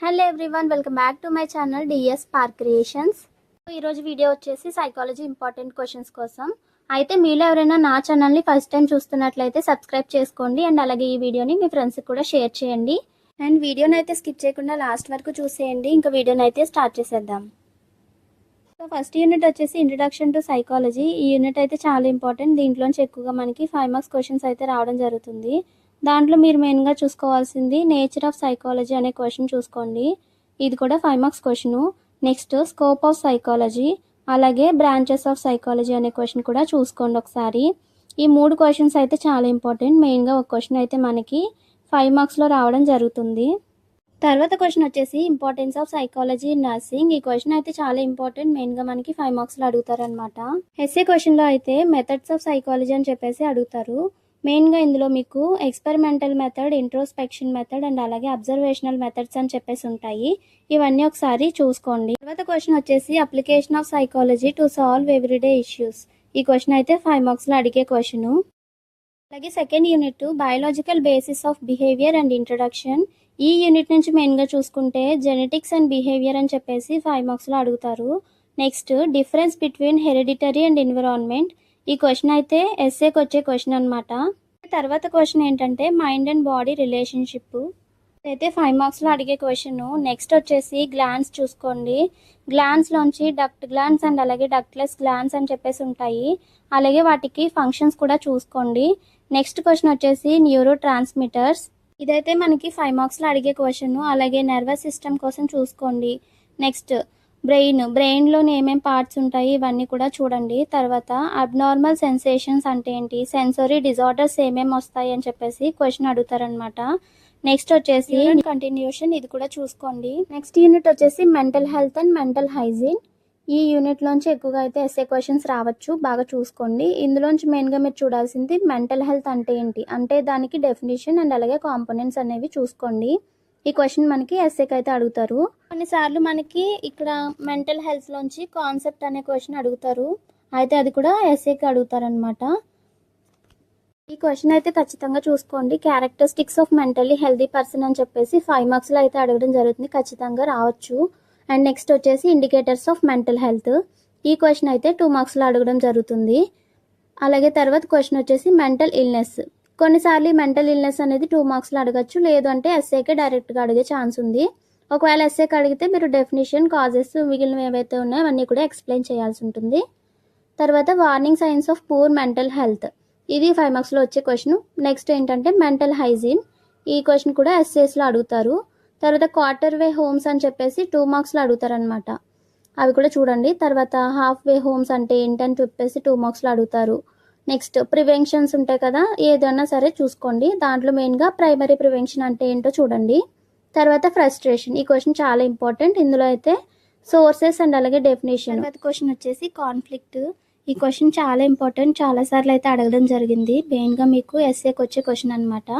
Hello everyone, welcome back to my channel DS park creations. ఈరోజు video వచ్చేసి psychology important questions కోసం. అయితే మీలో ఎవరైనా నా ఛానల్ని ఫస్ట్ టైం చూస్తున్నట్లయితే సబ్స్క్రైబ్ చేసుకోండి అండ్ అలాగే ఈ వీడియోని మీ ఫ్రెండ్స్కి కూడా షేర్ చేయండి. అండ్ వీడియోని అయితే స్కిప్ చేయకుండా లాస్ట్ వరకు చూసేయండి. ఇంకా వీడియోని అయితే స్టార్ట్ చేసేద్దాం. సో ఫస్ట్ యూనిట్ వచ్చేసి ఇంట్రడక్షన్ టు సైకాలజీ. ఈ యూనిట్ అయితే చాలా ఇంపార్టెంట్. దీంట్లోంచి ఎక్కువగా మనకి 5 మార్క్స్ క్వశ్చన్స్ అయితే రావడం జరుగుతుంది. దాంట్లో మీరు మెయిన్గా చూసుకోవాల్సింది నేచర్ ఆఫ్ సైకాలజీ అనే క్వశ్చన్ చూసుకోండి. ఇది కూడా 5 marks question. Next scope of psychology, అలాగే బ్రాంచెస్ ఆఫ్ సైకాలజీ అనే క్వశ్చన్ కూడా చూసుకోండి ఒకసారి. ఈ 3 క్వశ్చన్స్ అయితే చాలా ఇంపార్టెంట్. మెయిన్గా ఒక క్వశ్చన్ అయితే మనకి 5 మార్క్స్లో రావడం జరుగుతుంది. తర్వాత క్వశ్చన్ వచ్చేసి importance of psychology in nursing. ఈ క్వశ్చన్ అయితే చాలా ఇంపార్టెంట్. మెయిన్గా మనకి 5 మార్క్స్లో అడుగుతారనమాట. ఎస్ఏ క్వశ్చన్లో అయితే మెథడ్స్ ఆఫ్ సైకాలజీ అని చెప్పేసి అడుగుతారు. మెయిన్గా ఇందులో మీకు experimental method, introspection method and అలాగే అబ్జర్వేషనల్ మెథడ్స్ అని చెప్పేసి ఉంటాయి. ఇవన్నీ ఒకసారి చూసుకోండి. తర్వాత క్వశ్చన్ వచ్చేసి application of psychology to solve everyday issues. ఈ క్వశ్చన్ అయితే 5 మార్క్స్లో అడిగే క్వశ్చన్. అలాగే second unit biological basis of behaviour and introduction. ఈ యూనిట్ నుంచి మెయిన్గా చూసుకుంటే జెనెటిక్స్ అండ్ బిహేవియర్ అని చెప్పేసి 5 మార్క్స్లో అడుగుతారు. Next difference between hereditary and environment. ఈ క్వశ్చన్ అయితే ఎస్ఏకి వచ్చే క్వశ్చన్ అనమాట. తర్వాత క్వశ్చన్ ఏంటంటే మైండ్ అండ్ బాడీ రిలేషన్షిప్. అయితే 5 మార్క్స్లో అడిగే క్వశ్చన్. నెక్స్ట్ వచ్చేసి గ్లాన్స్ చూసుకోండి. గ్లాన్స్లోంచి డక్ట్ గ్లాన్స్ అండ్ అలాగే డక్ట్లెస్ గ్లాన్స్ అని చెప్పేసి ఉంటాయి. అలాగే వాటికి ఫంక్షన్స్ కూడా చూసుకోండి. నెక్స్ట్ క్వశ్చన్ వచ్చేసి న్యూరో ట్రాన్స్మిటర్స్. ఇదైతే మనకి 5 మార్క్స్లో అడిగే క్వశ్చన్. అలాగే నర్వస్ సిస్టమ్ కోసం చూసుకోండి. నెక్స్ట్ బ్రెయిన్లోని ఏమేమి పార్ట్స్ ఉంటాయి ఇవన్నీ కూడా చూడండి. తర్వాత అబ్నార్మల్ సెన్సేషన్స్ అంటే ఏంటి, సెన్సరీ డిజార్డర్స్ ఏమేమి వస్తాయి అని చెప్పేసి క్వశ్చన్ అడుగుతారనమాట. నెక్స్ట్ వచ్చేసి కంటిన్యూషన్, ఇది కూడా చూసుకోండి. నెక్స్ట్ యూనిట్ వచ్చేసి mental health and mental hygiene. ఈ యూనిట్లోంచి ఎక్కువగా అయితే ఎస్ఏ క్వశ్చన్స్ రావచ్చు, బాగా చూసుకోండి. ఇందులోంచి మెయిన్గా మీరు చూడాల్సింది మెంటల్ హెల్త్ అంటే ఏంటి, అంటే దానికి డెఫినేషన్ అండ్ అలాగే కాంపోనెంట్స్ అనేవి చూసుకోండి. ఈ క్వశ్చన్ మనకి ఎస్ఏకి అయితే అడుగుతారు. కొన్నిసార్లు మనకి ఇక్కడ మెంటల్ హెల్త్లోంచి కాన్సెప్ట్ అనే క్వశ్చన్ అడుగుతారు. అయితే అది కూడా ఎస్ఏకి అడుగుతారనమాట. ఈ క్వశ్చన్ అయితే ఖచ్చితంగా చూసుకోండి. Characteristics of mentally healthy person అని చెప్పేసి 5 మార్క్స్లో అయితే అడగడం జరుగుతుంది. ఖచ్చితంగా రావచ్చు. అండ్ నెక్స్ట్ వచ్చేసి ఇండికేటర్స్ ఆఫ్ మెంటల్ హెల్త్. ఈ క్వశ్చన్ అయితే 2 మార్క్స్లో అడగడం జరుగుతుంది. అలాగే తర్వాత క్వశ్చన్ వచ్చేసి మెంటల్ ఇల్నెస్. కొన్నిసార్లు మెంటల్ ఇల్నెస్ అనేది 2 మార్క్స్లో అడగచ్చు, లేదు అంటే ఎస్ఏకే డైరెక్ట్గా అడిగే ఛాన్స్ ఉంది. ఒకవేళ ఎస్ఏకి అడిగితే మీరు డెఫినేషన్, కాజెస్, మిగిలినవి ఏవైతే ఉన్నాయో అవన్నీ కూడా ఎక్స్ప్లెయిన్ చేయాల్సి ఉంటుంది. తర్వాత warning signs of poor mental health. ఇది 5 మార్క్స్లో వచ్చే క్వశ్చన్. నెక్స్ట్ ఏంటంటే మెంటల్ హైజీన్. ఈ క్వశ్చన్ కూడా ఎస్ఏస్లో అడుగుతారు. తర్వాత క్వార్టర్ వే హోమ్స్ అని చెప్పేసి 2 మార్క్స్లో అడుగుతారనమాట. అవి కూడా చూడండి. తర్వాత హాఫ్ వే హోమ్స్ అంటే ఏంటని చెప్పేసి 2 మార్క్స్లో అడుగుతారు. నెక్స్ట్ ప్రివెన్షన్స్ ఉంటాయి కదా, ఏదైనా సరే చూసుకోండి. దాంట్లో మెయిన్గా ప్రైమరీ ప్రివెన్షన్ అంటే ఏంటో చూడండి. తర్వాత ఫ్రస్ట్రేషన్. ఈ క్వశ్చన్ చాలా ఇంపార్టెంట్. ఇందులో అయితే సోర్సెస్ అండ్ అలాగే డెఫినేషన్. తర్వాత క్వశ్చన్ వచ్చేసి కాన్ఫ్లిక్ట్. ఈ క్వశ్చన్ చాలా ఇంపార్టెంట్. చాలాసార్లు అయితే అడగడం జరిగింది. మెయిన్గా మీకు ఎస్ఏకి వచ్చే క్వశ్చన్ అనమాట.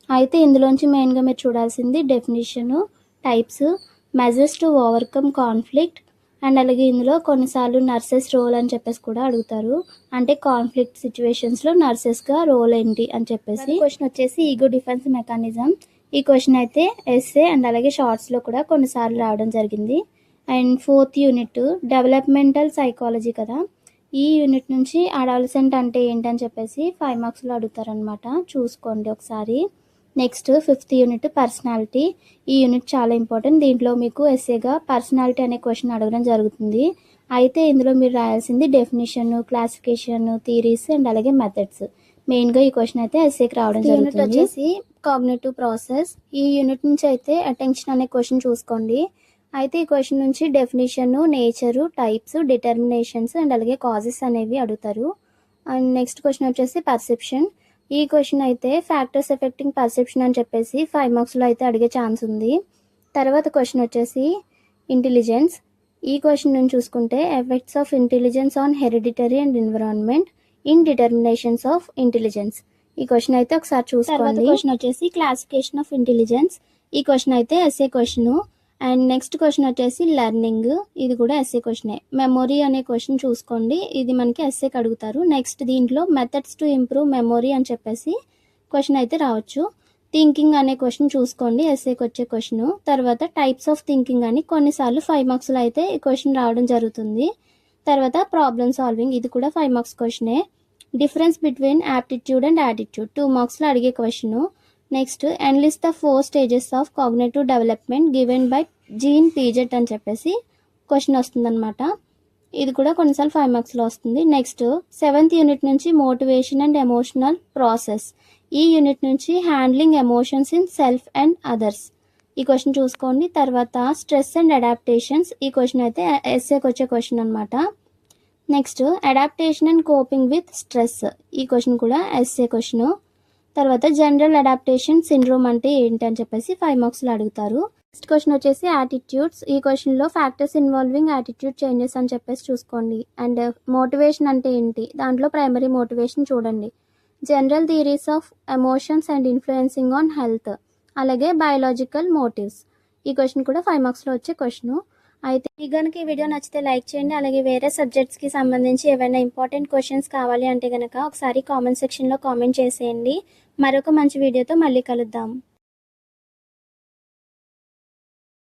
అయితే ఇందులోంచి మెయిన్గా మీరు చూడాల్సింది definition, types, measures to overcome conflict and అలాగే ఇందులో కొన్నిసార్లు నర్సెస్ రోల్ అని చెప్పేసి కూడా అడుగుతారు. అంటే కాన్ఫ్లిక్ట్ సిచ్యువేషన్స్లో నర్సెస్గా రోల్ ఏంటి అని చెప్పేసి. క్వశ్చన్ వచ్చేసి ఈగో డిఫెన్స్ మెకానిజం. ఈ క్వశ్చన్ అయితే ఎస్ఏ అండ్ అలాగే షార్ట్స్లో కూడా కొన్నిసార్లు రావడం జరిగింది. And 4th unit developmental psychology కదా. ఈ యూనిట్ నుంచి అడాలసెంట్ అంటే ఏంటని చెప్పేసి 5 మార్క్స్లో అడుగుతారనమాట. చూసుకోండి ఒకసారి. Next 5th unit personality. ఈ యూనిట్ చాలా ఇంపార్టెంట్. దీంట్లో మీకు ఎస్ఏగా పర్సనాలిటీ అనే క్వశ్చన్ అడగడం జరుగుతుంది. అయితే ఇందులో మీరు రాయాల్సింది డెఫినేషన్, క్లాసిఫికేషన్, థియరీస్ అండ్ అలాగే మెథడ్స్. మెయిన్గా ఈ క్వశ్చన్ అయితే ఎస్ఏకి రావడం జరుగుతుంది. యూనిట్ వచ్చేసి కాగ్నిటివ్ ప్రాసెస్. ఈ యూనిట్ నుంచి అయితే అటెన్షన్ అనే క్వశ్చన్ చూసుకోండి. అయితే ఈ క్వశ్చన్ నుంచి definition, nature, types, determinations and అలాగే కాజెస్ అనేవి అడుగుతారు. అండ్ నెక్స్ట్ క్వశ్చన్ వచ్చేసి పర్సెప్షన్. ఈ క్వశ్చన్ అయితే ఫ్యాక్టర్స్ ఎఫెక్టింగ్ పర్సెప్షన్ అని చెప్పేసి 5 మార్క్స్లో అయితే అడిగే ఛాన్స్ ఉంది. తర్వాత క్వశ్చన్ వచ్చేసి ఇంటెలిజెన్స్. ఈ క్వశ్చన్ నుంచి చూసుకుంటే effects of intelligence on heredity and environment in determinations of intelligence. ఈ క్వశ్చన్ అయితే ఒకసారి చూసుకోండి. క్వశ్చన్ వచ్చేసి క్లాసిఫికేషన్ ఆఫ్ ఇంటెలిజెన్స్. ఈ క్వశ్చన్ అయితే SA question. And next question వచ్చేసి లెర్నింగ్. ఇది కూడా ఎస్ఏ క్వశ్చనే. మెమొరీ అనే క్వశ్చన్ చూసుకోండి. ఇది మనకి ఎస్ఏకి అడుగుతారు. నెక్స్ట్ దీంట్లో మెథడ్స్ టు ఇంప్రూవ్ మెమొరీ అని చెప్పేసి క్వశ్చన్ అయితే రావచ్చు. థింకింగ్ అనే క్వశ్చన్ చూసుకోండి, ఎస్ఏకి వచ్చే క్వశ్చన్. తర్వాత టైప్స్ ఆఫ్ థింకింగ్ అని కొన్నిసార్లు 5 మార్క్స్లో అయితే ఈ క్వశ్చన్ రావడం జరుగుతుంది. తర్వాత ప్రాబ్లమ్ సాల్వింగ్, ఇది కూడా 5 మార్క్స్ క్వశ్చనే. Difference between aptitude and attitude 2 మార్క్స్లో అడిగే question. Next enlist the 4 stages of cognitive development given by Jean Piaget అని చెప్పేసి క్వశ్చన్ వస్తుందన్నమాట. ఇది కూడా కొన్నిసార్లు 5 మార్క్స్లో వస్తుంది. నెక్స్ట్ 7th యూనిట్ నుంచి మోటివేషన్ అండ్ ఎమోషనల్ ప్రాసెస్, ఈ యూనిట్ నుంచి handling emotions in self and others, ఈ క్వశ్చన్ చూసుకోండి. తర్వాత స్ట్రెస్ అండ్ అడాప్టేషన్స్, ఈ క్వశ్చన్ అయితే ఎస్ఏకి వచ్చే క్వశ్చన్ అనమాట. Next adaptation and coping with stress, ఈ క్వశ్చన్ కూడా ఎస్ఏ క్వశ్చన్. తర్వాత జనరల్ అడాప్టేషన్ సిండ్రోమ్ అంటే ఏంటి అని చెప్పేసి 5 మార్క్స్లో అడుగుతారు. నెక్స్ట్ క్వశ్చన్ వచ్చేసి యాటిట్యూడ్స్, ఈ క్వశ్చన్లో ఫ్యాక్టర్స్ ఇన్వాల్వింగ్ యాటిట్యూడ్ చేంజెస్ అని చెప్పేసి చూసుకోండి. అండ్ మోటివేషన్ అంటే ఏంటి, దాంట్లో ప్రైమరీ మోటివేషన్ చూడండి. General theories of emotions and influencing on health, అలాగే బయాలజికల్ మోటివ్స్, ఈ క్వశ్చన్ కూడా 5 మార్క్స్లో వచ్చే క్వశ్చన్. అయితే మీకు కనుక ఈ వీడియో నచ్చితే లైక్ చేయండి. అలాగే వేరే సబ్జెక్ట్స్కి సంబంధించి ఏవైనా ఇంపార్టెంట్ క్వశ్చన్స్ కావాలి అంటే కనుక ఒకసారి కామెంట్ సెక్షన్లో కామెంట్ చేసేయండి. మరొక మంచి వీడియోతో మళ్ళీ కలుద్దాం.